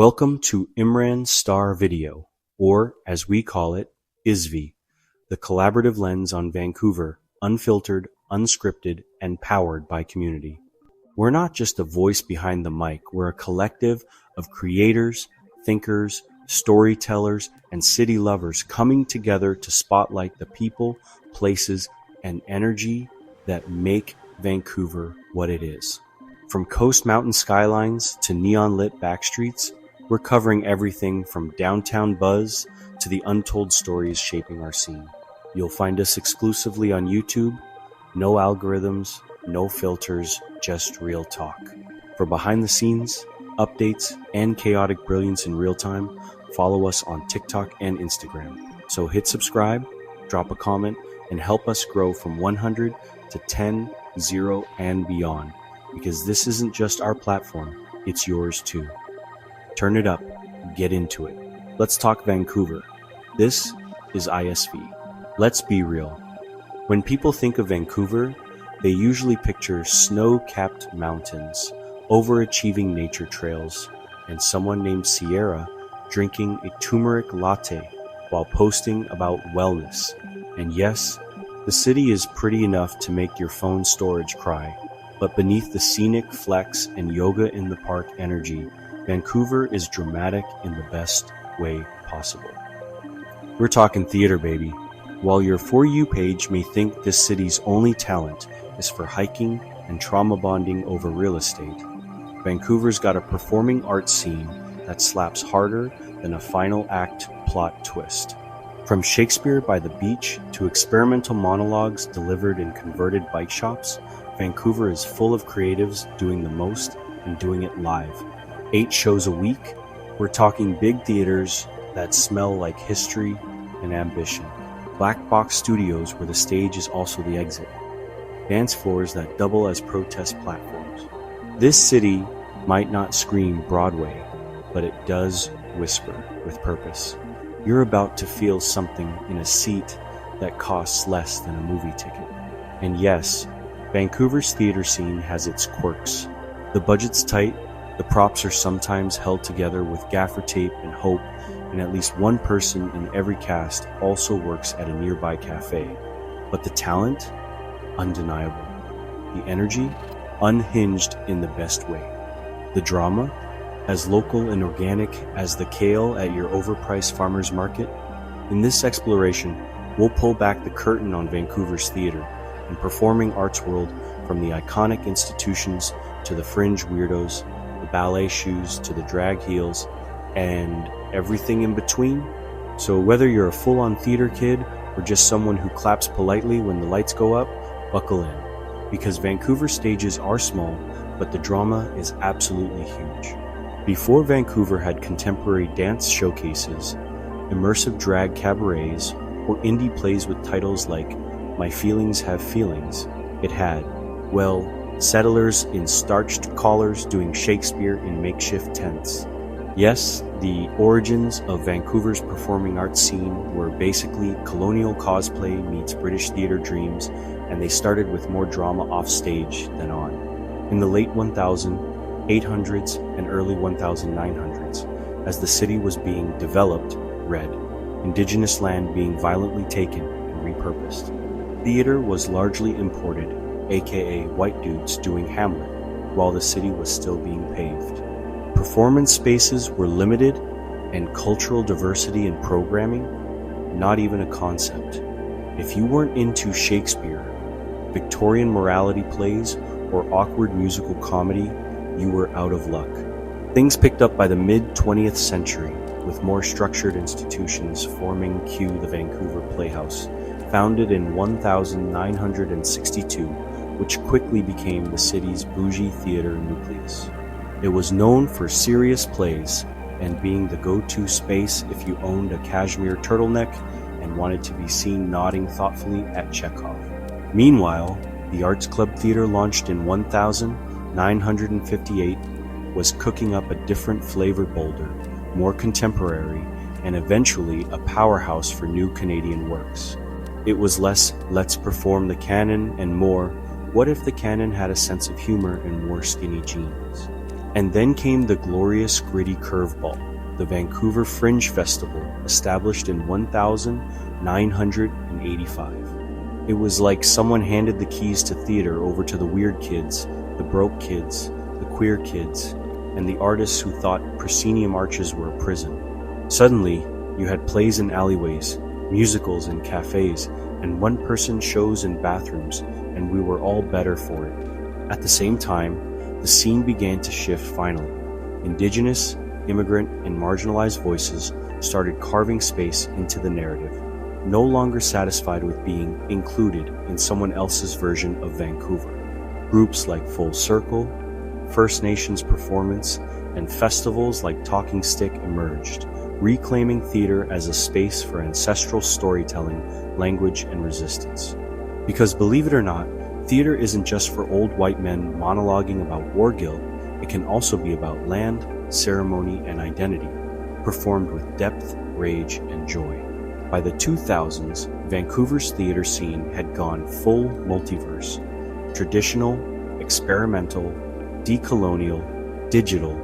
Welcome to Imran's Star Video, or as we call it, ISVi, the collaborative lens on Vancouver, unfiltered, unscripted, and powered by community. We're not just a voice behind the mic, we're a collective of creators, thinkers, storytellers, and city lovers coming together to spotlight the people, places, and energy that make Vancouver what it is. From coast mountain skylines to neon-lit backstreets, we're covering everything from downtown buzz to the untold stories shaping our scene. You'll find us exclusively on YouTube. No algorithms, no filters, just real talk. For behind the scenes, updates, and chaotic brilliance in real time, follow us on TikTok and Instagram. So hit subscribe, drop a comment, and help us grow from 100 to 10, 0, and beyond. Because this isn't just our platform, it's yours too. Turn it up, get into it. Let's talk Vancouver. This is ISVi. Let's be real. When people think of Vancouver, they usually picture snow-capped mountains, overachieving nature trails, and someone named Sierra drinking a turmeric latte while posting about wellness. And yes, the city is pretty enough to make your phone storage cry, but beneath the scenic flex and yoga in the park energy, Vancouver is dramatic in the best way possible. We're talking theater, baby. While your For You page may think this city's only talent is for hiking and trauma bonding over real estate, Vancouver's got a performing arts scene that slaps harder than a final act plot twist. From Shakespeare by the beach to experimental monologues delivered in converted bike shops, Vancouver is full of creatives doing the most and doing it live. 8 shows a week. We're talking big theaters that smell like history and ambition. Black box studios where the stage is also the exit. Dance floors that double as protest platforms. This city might not scream Broadway, but it does whisper with purpose. You're about to feel something in a seat that costs less than a movie ticket. And yes, Vancouver's theater scene has its quirks. The budget's tight, the props are sometimes held together with gaffer tape and hope, and at least one person in every cast also works at a nearby cafe. But the talent? Undeniable. The energy? Unhinged in the best way. The drama? As local and organic as the kale at your overpriced farmer's market. In this exploration, we'll pull back the curtain on Vancouver's theater and performing arts world, from the iconic institutions to the fringe weirdos, the ballet shoes to the drag heels, and everything in between. So whether you're a full-on theater kid or just someone who claps politely when the lights go up, buckle in. Because Vancouver stages are small, but the drama is absolutely huge. Before Vancouver had contemporary dance showcases, immersive drag cabarets, or indie plays with titles like My Feelings Have Feelings, it had, well, settlers in starched collars doing Shakespeare in makeshift tents. Yes, the origins of Vancouver's performing arts scene were basically colonial cosplay meets British theater dreams, and they started with more drama off stage than on. In the late 1800s and early 1900s, as the city was being developed, read, indigenous land being violently taken and repurposed. Theater was largely imported, aka white dudes doing Hamlet, while the city was still being paved. Performance spaces were limited, and cultural diversity in programming, not even a concept. If you weren't into Shakespeare, Victorian morality plays, or awkward musical comedy, you were out of luck. Things picked up by the mid-20th century, with more structured institutions forming cue the Vancouver Playhouse, founded in 1962, which quickly became the city's bougie theater nucleus. It was known for serious plays and being the go-to space if you owned a cashmere turtleneck and wanted to be seen nodding thoughtfully at Chekhov. Meanwhile, the Arts Club Theater, launched in 1958, was cooking up a different flavor, bolder, more contemporary, and eventually a powerhouse for new Canadian works. It was less, let's perform the canon, and more, what if the canon had a sense of humor and wore skinny jeans? And then came the glorious gritty curveball, the Vancouver Fringe Festival, established in 1985. It was like someone handed the keys to theater over to the weird kids, the broke kids, the queer kids, and the artists who thought proscenium arches were a prison. Suddenly, you had plays in alleyways, musicals in cafes, and one-person shows in bathrooms, and we were all better for it. At the same time, the scene began to shift finally. Indigenous, immigrant, and marginalized voices started carving space into the narrative, no longer satisfied with being included in someone else's version of Vancouver. Groups like Full Circle, First Nations Performance, and festivals like Talking Stick emerged, reclaiming theater as a space for ancestral storytelling, language, and resistance. Because believe it or not, theater isn't just for old white men monologuing about war guilt, it can also be about land, ceremony, and identity, performed with depth, rage, and joy. By the 2000s, Vancouver's theater scene had gone full multiverse: traditional, experimental, decolonial, digital,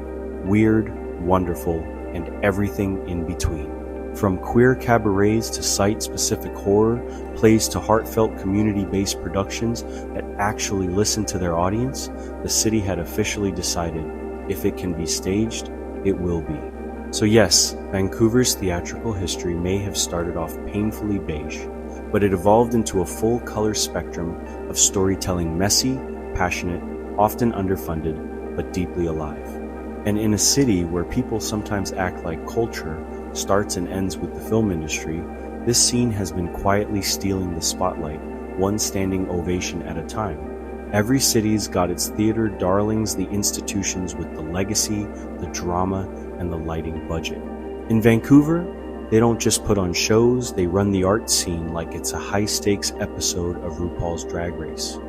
weird, wonderful, and everything in between. From queer cabarets to site-specific horror, plays to heartfelt community-based productions that actually listen to their audience, the city had officially decided, if it can be staged, it will be. So yes, Vancouver's theatrical history may have started off painfully beige, but it evolved into a full color spectrum of storytelling, messy, passionate, often underfunded, but deeply alive. And in a city where people sometimes act like culture starts and ends with the film industry, this scene has been quietly stealing the spotlight, one standing ovation at a time. Every city's got its theater darlings, the institutions with the legacy, the drama, and the lighting budget. In Vancouver, they don't just put on shows, they run the art scene like it's a high-stakes episode of RuPaul's Drag Race,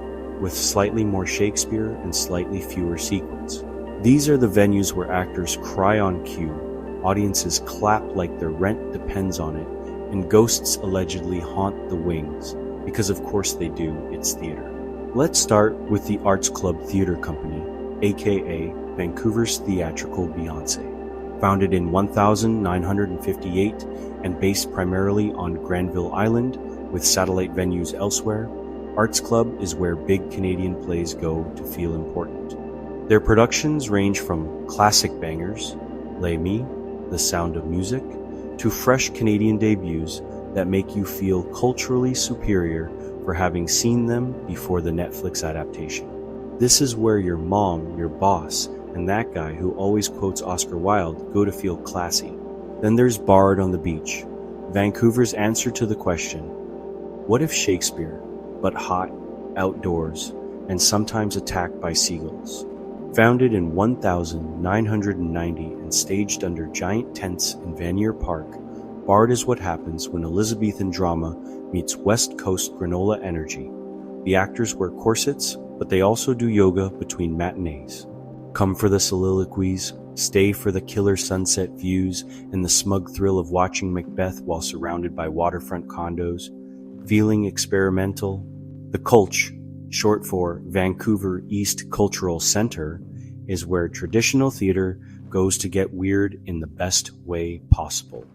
with slightly more Shakespeare and slightly fewer sequins. These are the venues where actors cry on cue, audiences clap like their rent depends on it, and ghosts allegedly haunt the wings, because of course they do, it's theater. Let's start with the Arts Club Theater Company, aka Vancouver's Theatrical Beyoncé. Founded in 1958 and based primarily on Granville Island with satellite venues elsewhere, Arts Club is where big Canadian plays go to feel important. Their productions range from classic bangers, Les Mis, The Sound of Music, to fresh Canadian debuts that make you feel culturally superior for having seen them before the Netflix adaptation. This is where your mom, your boss, and that guy who always quotes Oscar Wilde go to feel classy. Then there's Bard on the Beach, Vancouver's answer to the question, what if Shakespeare, but hot, outdoors, and sometimes attacked by seagulls? Founded in 1990 and staged under giant tents in Vanier Park, Bard is what happens when Elizabethan drama meets West Coast granola energy. The actors wear corsets, but they also do yoga between matinees. Come for the soliloquies, stay for the killer sunset views and the smug thrill of watching Macbeth while surrounded by waterfront condos. Feeling experimental? The Culch, short for Vancouver East Cultural Center, is where traditional theater goes to get weird in the best way possible.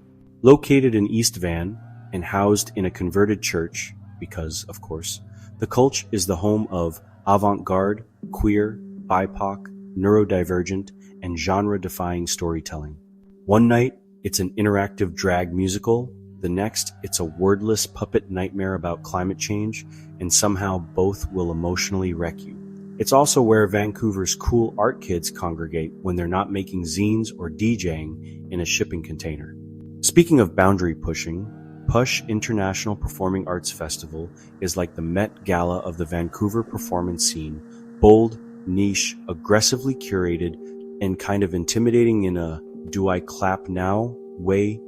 Located in East Van and housed in a converted church, because, of course, the Culch is the home of avant-garde, queer, BIPOC, neurodivergent, and genre-defying storytelling. One night, it's an interactive drag musical. The next, it's a wordless puppet nightmare about climate change, and somehow both will emotionally wreck you. It's also where Vancouver's cool art kids congregate when they're not making zines or DJing in a shipping container. Speaking of boundary pushing, Push International Performing Arts Festival is like the Met Gala of the Vancouver performance scene, bold, niche, aggressively curated, and kind of intimidating in a do I clap now way,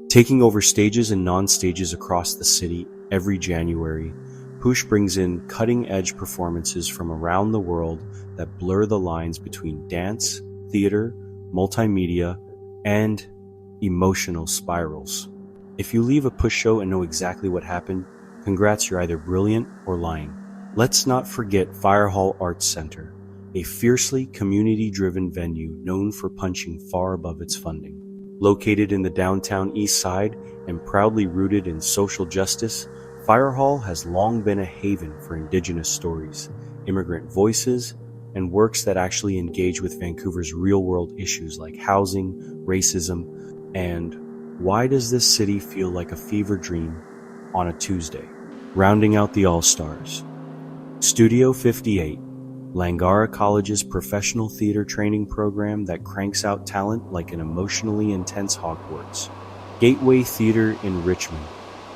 taking over stages and non-stages across the city every January. Push brings in cutting-edge performances from around the world that blur the lines between dance, theater, multimedia, and emotional spirals. If you leave a Push show and know exactly what happened, congrats, you're either brilliant or lying. Let's not forget Fire Hall Arts Center, a fiercely community-driven venue known for punching far above its funding. Located in the downtown east side and proudly rooted in social justice, Fire Hall has long been a haven for Indigenous stories, immigrant voices, and works that actually engage with Vancouver's real-world issues like housing, racism, and why does this city feel like a fever dream on a Tuesday? Rounding out the all-stars, Studio 58, Langara College's professional theater training program that cranks out talent like an emotionally intense Hogwarts. Gateway Theater in Richmond,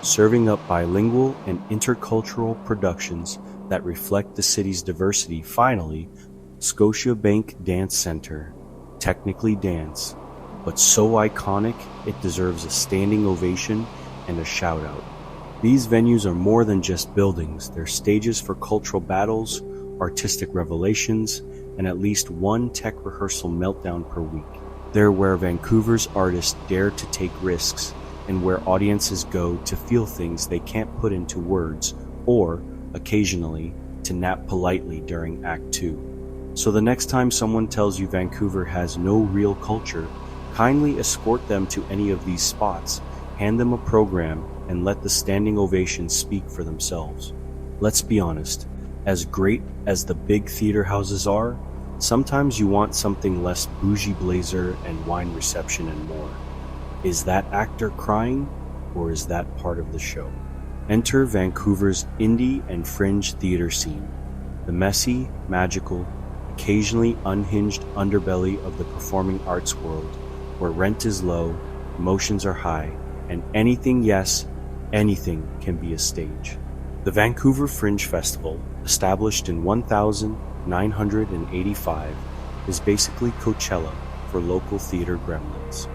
serving up bilingual and intercultural productions that reflect the city's diversity. Finally, Scotiabank Dance Center, technically dance, but so iconic it deserves a standing ovation and a shout-out. These venues are more than just buildings. They're stages for cultural battles, artistic revelations, and at least one tech rehearsal meltdown per week. They're where Vancouver's artists dare to take risks and where audiences go to feel things they can't put into words or, occasionally, to nap politely during Act 2. So the next time someone tells you Vancouver has no real culture, kindly escort them to any of these spots, hand them a program, and let the standing ovations speak for themselves. Let's be honest, as great as the big theater houses are, sometimes you want something less bougie blazer and wine reception and more. Is that actor crying, or is that part of the show? Enter Vancouver's indie and fringe theater scene, the messy, magical, occasionally unhinged underbelly of the performing arts world, where rent is low, emotions are high, and anything, yes, anything can be a stage. The Vancouver Fringe Festival, established in 1985, is basically Coachella for local theater gremlins.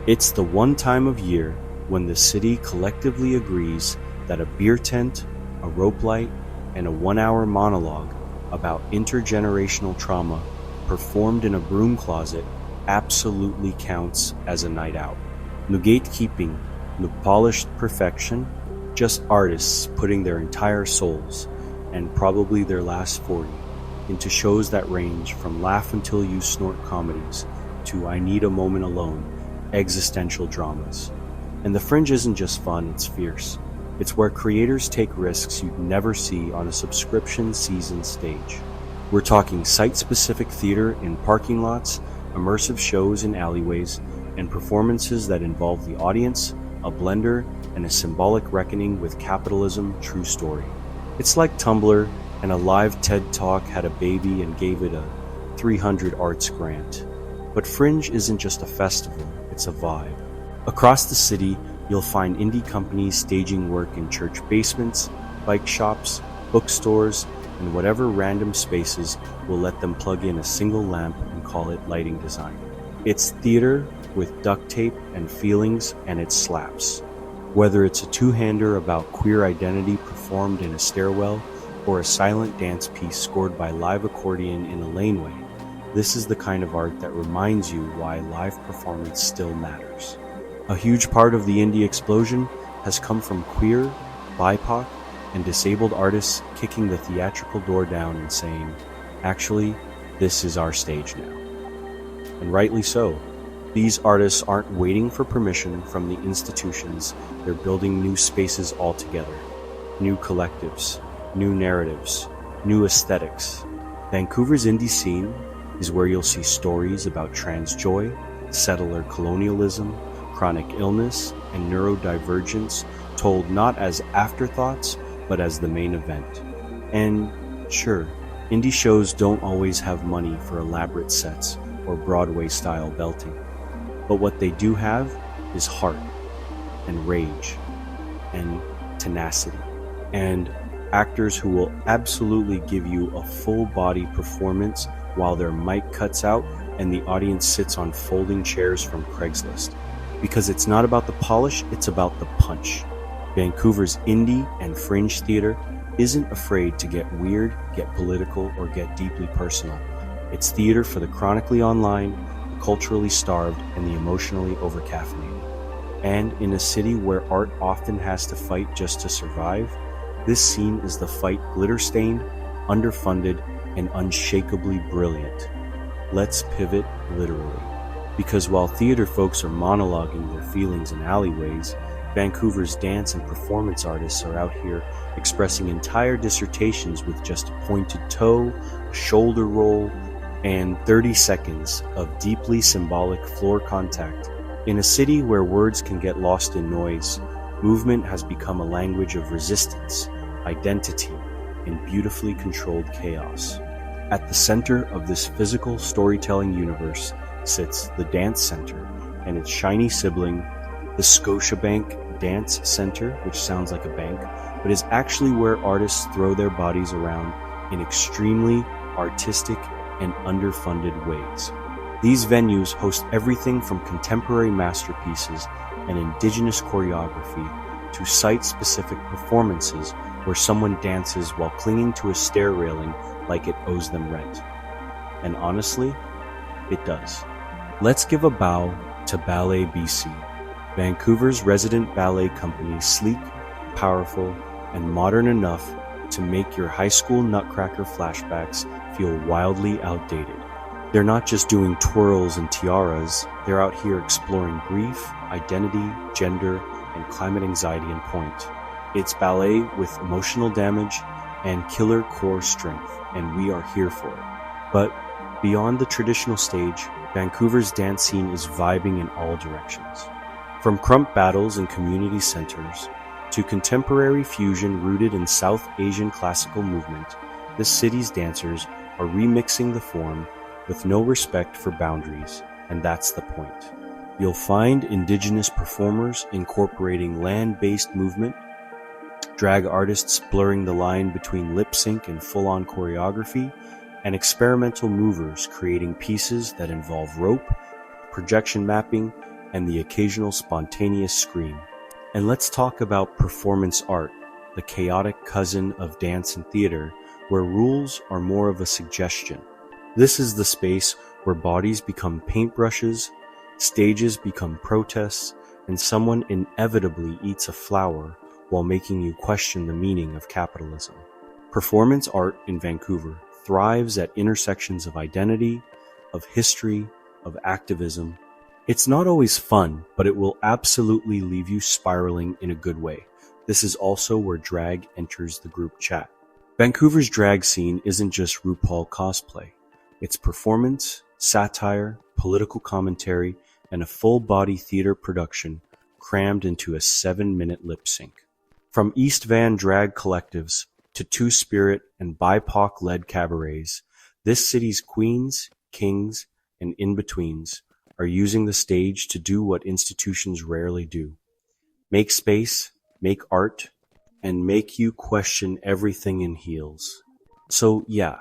It's the one time of year when the city collectively agrees that a beer tent, a rope light, and a 1-hour monologue about intergenerational trauma performed in a broom closet absolutely counts as a night out. No gatekeeping, no polished perfection, just artists putting their entire souls, and probably their last 40, into shows that range from laugh until you snort comedies to I need a moment alone existential dramas. And the Fringe isn't just fun, it's fierce. It's where creators take risks you'd never see on a subscription season stage. We're talking site-specific theater in parking lots, immersive shows in alleyways, and performances that involve the audience, a blender, and a symbolic reckoning with capitalism. True story. It's like Tumblr and a live TED Talk had a baby and gave it a 300 arts grant. But Fringe isn't just a festival, it's a vibe. Across the city, you'll find indie companies staging work in church basements, bike shops, bookstores, and whatever random spaces will let them plug in a single lamp and call it lighting design. It's theater with duct tape and feelings, and it slaps. Whether it's a two-hander about queer identity performed in a stairwell or a silent dance piece scored by live accordion in a laneway, this is the kind of art that reminds you why live performance still matters. A huge part of the indie explosion has come from queer, BIPOC, and disabled artists kicking the theatrical door down and saying, actually, this is our stage now. And rightly so. These artists aren't waiting for permission from the institutions, they're building new spaces altogether. New collectives, new narratives, new aesthetics. Vancouver's indie scene is where you'll see stories about trans joy, settler colonialism, chronic illness, and neurodivergence told not as afterthoughts, but as the main event. And sure, indie shows don't always have money for elaborate sets or Broadway-style belting. But what they do have is heart, and rage, and tenacity, and actors who will absolutely give you a full-body performance while their mic cuts out and the audience sits on folding chairs from Craigslist. Because it's not about the polish, it's about the punch. Vancouver's indie and fringe theater isn't afraid to get weird, get political, or get deeply personal. It's theater for the chronically online, the culturally starved, and the emotionally overcaffeinated. And in a city where art often has to fight just to survive, this scene is the fight glitter-stained, underfunded, and unshakably brilliant. Let's pivot literally. Because while theater folks are monologuing their feelings in alleyways, Vancouver's dance and performance artists are out here expressing entire dissertations with just a pointed toe, a shoulder roll, and 30 seconds of deeply symbolic floor contact. In a city where words can get lost in noise, movement has become a language of resistance, identity, and beautifully controlled chaos. At the center of this physical storytelling universe sits the Dance Center and its shiny sibling, the Scotiabank Dance Center, which sounds like a bank, but is actually where artists throw their bodies around in extremely artistic and underfunded ways. These venues host everything from contemporary masterpieces and indigenous choreography to site-specific performances where someone dances while clinging to a stair railing like it owes them rent. And honestly, it does. Let's give a bow to Ballet BC, Vancouver's resident ballet company, sleek, powerful, and modern enough to make your high school nutcracker flashbacks feel wildly outdated. They're not just doing twirls and tiaras, they're out here exploring grief, identity, gender, and climate anxiety in point. It's ballet with emotional damage and killer core strength, and we are here for it. But beyond the traditional stage, Vancouver's dance scene is vibing in all directions. From krump battles and community centers, to contemporary fusion rooted in South Asian classical movement, this city's dancers are remixing the form with no respect for boundaries, and that's the point. You'll find indigenous performers incorporating land-based movement, drag artists blurring the line between lip sync and full-on choreography, and experimental movers creating pieces that involve rope, projection mapping, and the occasional spontaneous scream. And let's talk about performance art, the chaotic cousin of dance and theater, where rules are more of a suggestion. This is the space where bodies become paintbrushes, stages become protests, and someone inevitably eats a flower while making you question the meaning of capitalism. Performance art in Vancouver thrives at intersections of identity, of history, of activism. It's not always fun, but it will absolutely leave you spiraling in a good way. This is also where drag enters the group chat. Vancouver's drag scene isn't just RuPaul cosplay. It's performance, satire, political commentary, and a full-body theater production crammed into a 7-minute lip sync. From East Van drag collectives to Two-Spirit and BIPOC-led cabarets, this city's queens, kings, and in-betweens are using the stage to do what institutions rarely do. Make space, make art, and make you question everything in heels. So yeah,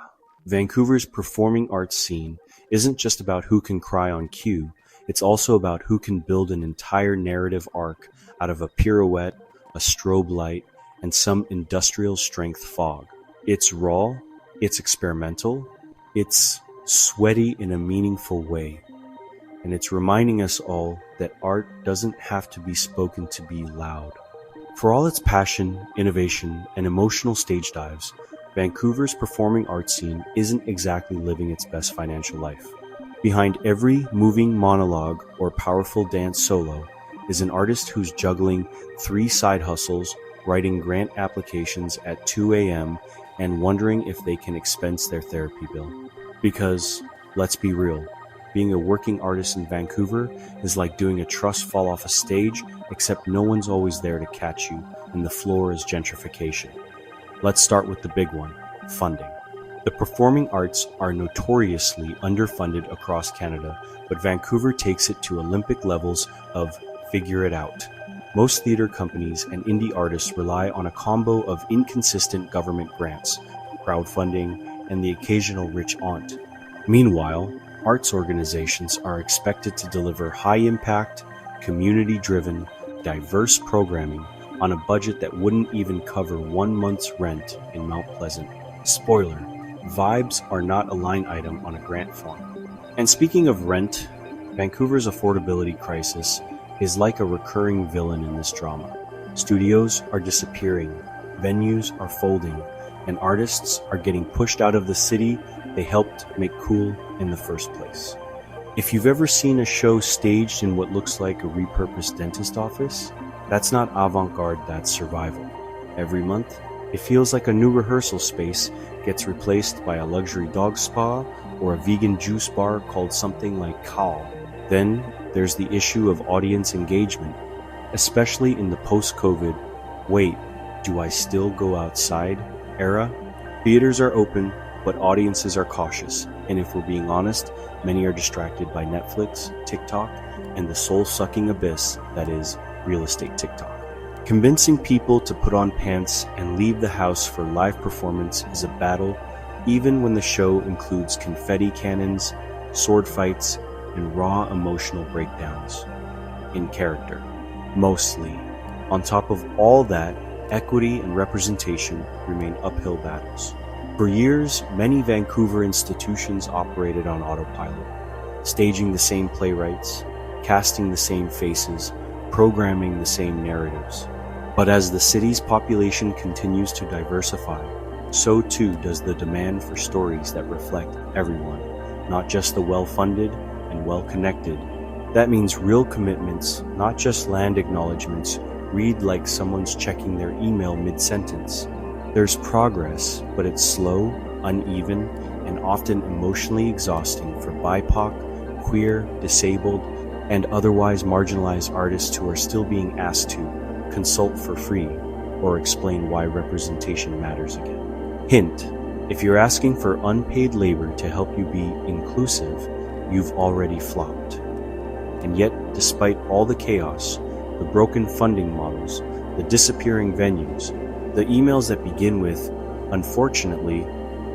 Vancouver's performing arts scene isn't just about who can cry on cue, it's also about who can build an entire narrative arc out of a pirouette, a strobe light, and some industrial strength fog. It's raw, it's experimental, it's sweaty in a meaningful way. And it's reminding us all that art doesn't have to be spoken to be loud. For all its passion, innovation, and emotional stage dives, Vancouver's performing arts scene isn't exactly living its best financial life. Behind every moving monologue or powerful dance solo is an artist who's juggling 3 side hustles, writing grant applications at 2 a.m., and wondering if they can expense their therapy bill. Because, let's be real, being a working artist in Vancouver is like doing a truss fall off a stage, except no one's always there to catch you, and the floor is gentrification. Let's start with the big one, funding. The performing arts are notoriously underfunded across Canada, but Vancouver takes it to Olympic levels of figure it out. Most theater companies and indie artists rely on a combo of inconsistent government grants, crowdfunding, and the occasional rich aunt. Meanwhile, arts organizations are expected to deliver high-impact, community-driven, diverse programming on a budget that wouldn't even cover 1 month's rent in Mount Pleasant. Spoiler, vibes are not a line item on a grant form. And speaking of rent, Vancouver's affordability crisis is like a recurring villain in this drama. Studios are disappearing, venues are folding, and artists are getting pushed out of the city they helped make cool in the first place. If you've ever seen a show staged in what looks like a repurposed dentist office, that's not avant-garde, that's survival. Every month, it feels like a new rehearsal space gets replaced by a luxury dog spa or a vegan juice bar called something like Cal. Then there's the issue of audience engagement, especially in the post-COVID, wait, do I still go outside era? Theaters are open, but audiences are cautious, and if we're being honest, many are distracted by Netflix, TikTok, and the soul-sucking abyss that is real estate TikTok. Convincing people to put on pants and leave the house for live performance is a battle, even when the show includes confetti cannons, sword fights, and raw emotional breakdowns. In character, mostly. On top of all that, equity and representation remain uphill battles. For years, many Vancouver institutions operated on autopilot, staging the same playwrights, casting the same faces, programming the same narratives. But as the city's population continues to diversify, so too does the demand for stories that reflect everyone, not just the well-funded and well-connected. That means real commitments, not just land acknowledgements, read like someone's checking their email mid-sentence. There's progress, but it's slow, uneven, and often emotionally exhausting for BIPOC, queer, disabled, and otherwise marginalized artists who are still being asked to consult for free or explain why representation matters again. Hint, if you're asking for unpaid labor to help you be inclusive, you've already flopped. And yet, despite all the chaos, the broken funding models, the disappearing venues, the emails that begin with, unfortunately,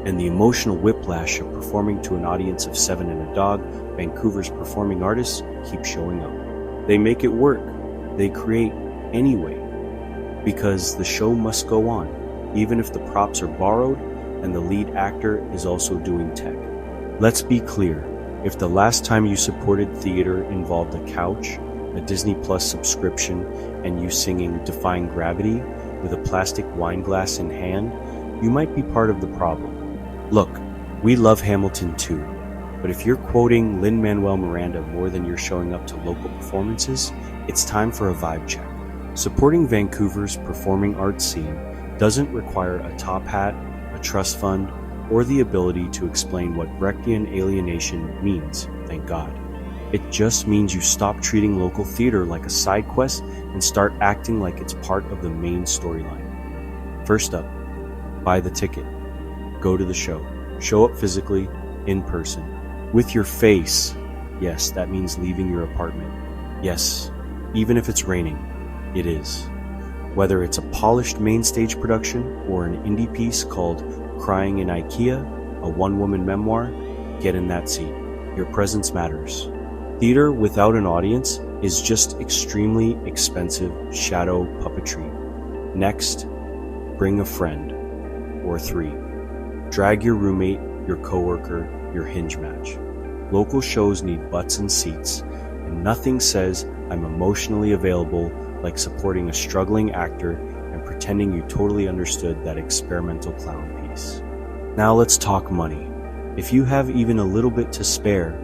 and the emotional whiplash of performing to an audience of 7 and a dog, Vancouver's performing artists keep showing up. They make it work. They create anyway, because the show must go on, even if the props are borrowed and the lead actor is also doing tech. Let's be clear, if the last time you supported theater involved a couch, a Disney Plus subscription, and you singing Defying Gravity with a plastic wine glass in hand, you might be part of the problem. Look, we love Hamilton too, but if you're quoting Lin-Manuel Miranda more than you're showing up to local performances, it's time for a vibe check. Supporting Vancouver's performing arts scene doesn't require a top hat, a trust fund, or the ability to explain what Brechtian alienation means, thank God. It just means you stop treating local theater like a side quest and start acting like it's part of the main storyline. First up, buy the ticket. Go to the show. Show up physically, in person, with your face. Yes, that means leaving your apartment. Yes, even if it's raining. It is. Whether it's a polished main stage production or an indie piece called Crying in IKEA, a one-woman memoir, get in that seat. Your presence matters. Theater without an audience is just extremely expensive shadow puppetry. Next, bring a friend, or 3. Drag your roommate, your coworker, your hinge match. Local shows need butts and seats, and nothing says I'm emotionally available like supporting a struggling actor and pretending you totally understood that experimental clown piece. Now let's talk money. If you have even a little bit to spare,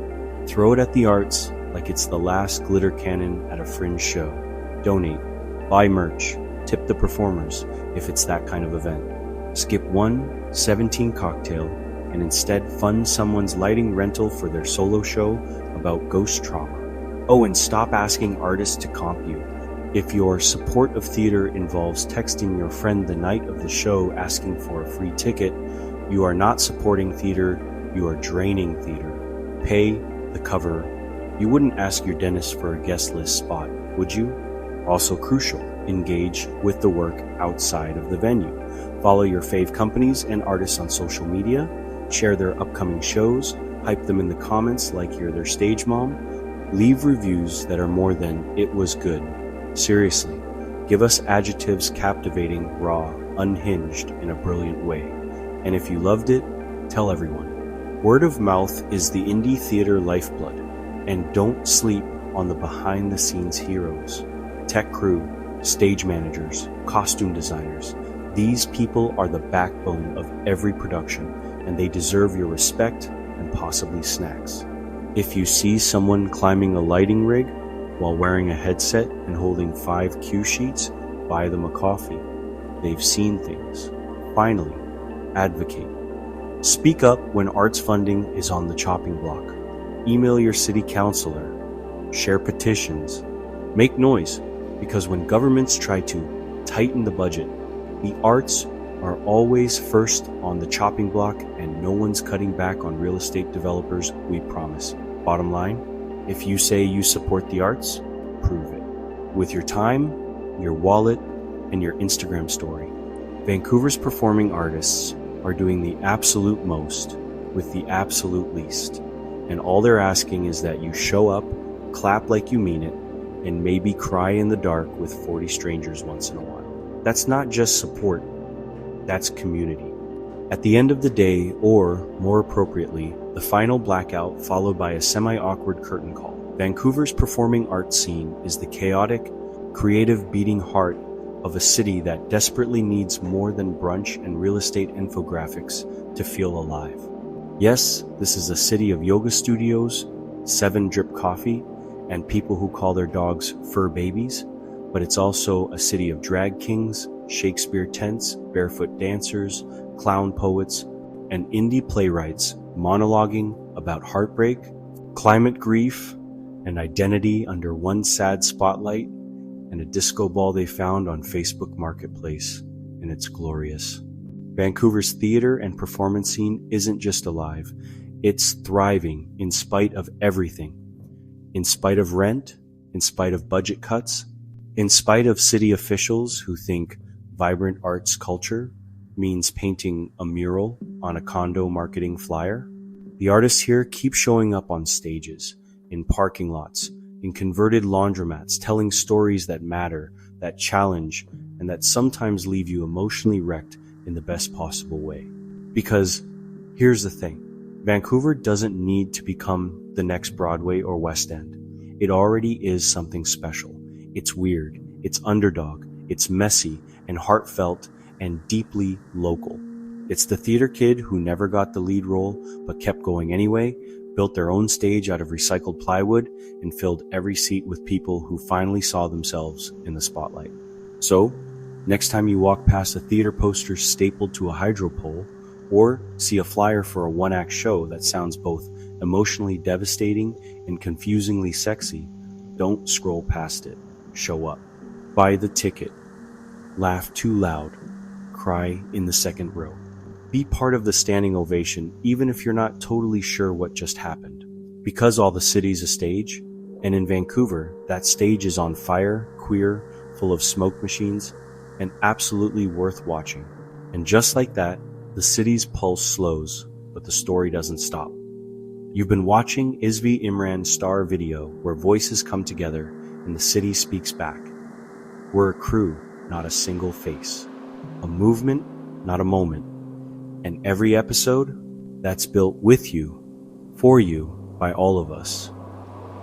throw it at the arts like it's the last glitter cannon at a Fringe show. Donate, buy merch, tip the performers if it's that kind of event. Skip 1 cocktail and instead fund someone's lighting rental for their solo show about ghost trauma. Oh, and stop asking artists to comp you. If your support of theater involves texting your friend the night of the show asking for a free ticket, you are not supporting theater, you are draining theater. Pay the cover. You wouldn't ask your dentist for a guest list spot, would you? Also crucial, engage with the work outside of the venue. Follow your fave companies and artists on social media, share their upcoming shows, hype them in the comments like you're their stage mom, leave reviews that are more than "it was good." Seriously, give us adjectives captivating, raw, unhinged in a brilliant way. And if you loved it, tell everyone. Word of mouth is the indie theater lifeblood, and don't sleep on the behind-the-scenes heroes. Tech crew, stage managers, costume designers, These people are the backbone of every production, and they deserve your respect and possibly snacks. If you see someone climbing a lighting rig while wearing a headset and holding 5 cue sheets, buy them a coffee. They've seen things. Finally, advocate. Speak up when arts funding is on the chopping block. Email your city councilor. Share petitions. Make noise, because when governments try to tighten the budget, the arts are always first on the chopping block, and no one's cutting back on real estate developers, we promise. Bottom line, if you say you support the arts, prove it. With your time, your wallet, and your Instagram story. Vancouver's performing artists are doing the absolute most with the absolute least. And all they're asking is that you show up, clap like you mean it, and maybe cry in the dark with 40 strangers once in a while. That's not just support, that's community. At the end of the day, or more appropriately, the final blackout followed by a semi-awkward curtain call. Vancouver's performing arts scene is the chaotic, creative beating heart of a city that desperately needs more than brunch and real estate infographics to feel alive. Yes, this is a city of yoga studios, 7-drip coffee, and people who call their dogs fur babies, but it's also a city of drag kings, Shakespeare tents, barefoot dancers, clown poets, and indie playwrights monologuing about heartbreak, climate grief, and identity under one sad spotlight and a disco ball they found on Facebook Marketplace, and it's glorious. Vancouver's theater and performance scene isn't just alive, it's thriving in spite of everything. In spite of rent, in spite of budget cuts, in spite of city officials who think vibrant arts culture means painting a mural on a condo marketing flyer, the artists here keep showing up on stages, in parking lots, in converted laundromats, telling stories that matter, that challenge, and that sometimes leave you emotionally wrecked in the best possible way. Because here's the thing, Vancouver doesn't need to become the next Broadway or West End. It already is something special. It's weird, it's underdog, it's messy and heartfelt and deeply local. It's the theater kid who never got the lead role but kept going anyway, built their own stage out of recycled plywood, and filled every seat with people who finally saw themselves in the spotlight. So, next time you walk past a theater poster stapled to a hydro pole, or see a flyer for a one-act show that sounds both emotionally devastating and confusingly sexy, don't scroll past it. Show up. Buy the ticket. Laugh too loud. Cry in the second row. Be part of the standing ovation, even if you're not totally sure what just happened. Because all the city's a stage, and in Vancouver, that stage is on fire, queer, full of smoke machines, and absolutely worth watching. And just like that, the city's pulse slows, but the story doesn't stop. You've been watching ISVi Imran's Star video, where voices come together and the city speaks back. We're a crew, not a single face. A movement, not a moment. And every episode, that's built with you, for you, by all of us.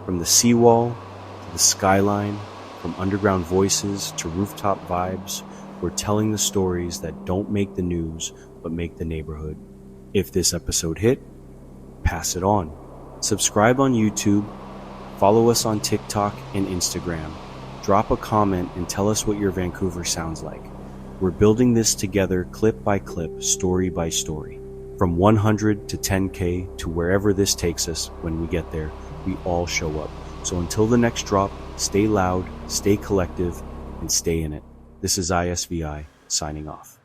From the seawall to the skyline, from underground voices to rooftop vibes, we're telling the stories that don't make the news, but make the neighborhood. If this episode hit, pass it on. Subscribe on YouTube, follow us on TikTok and Instagram. Drop a comment and tell us what your Vancouver sounds like. We're building this together clip by clip, story by story. From 100 to 10K to wherever this takes us, when we get there, we all show up. So until the next drop, stay loud, stay collective, and stay in it. This is ISVi, signing off.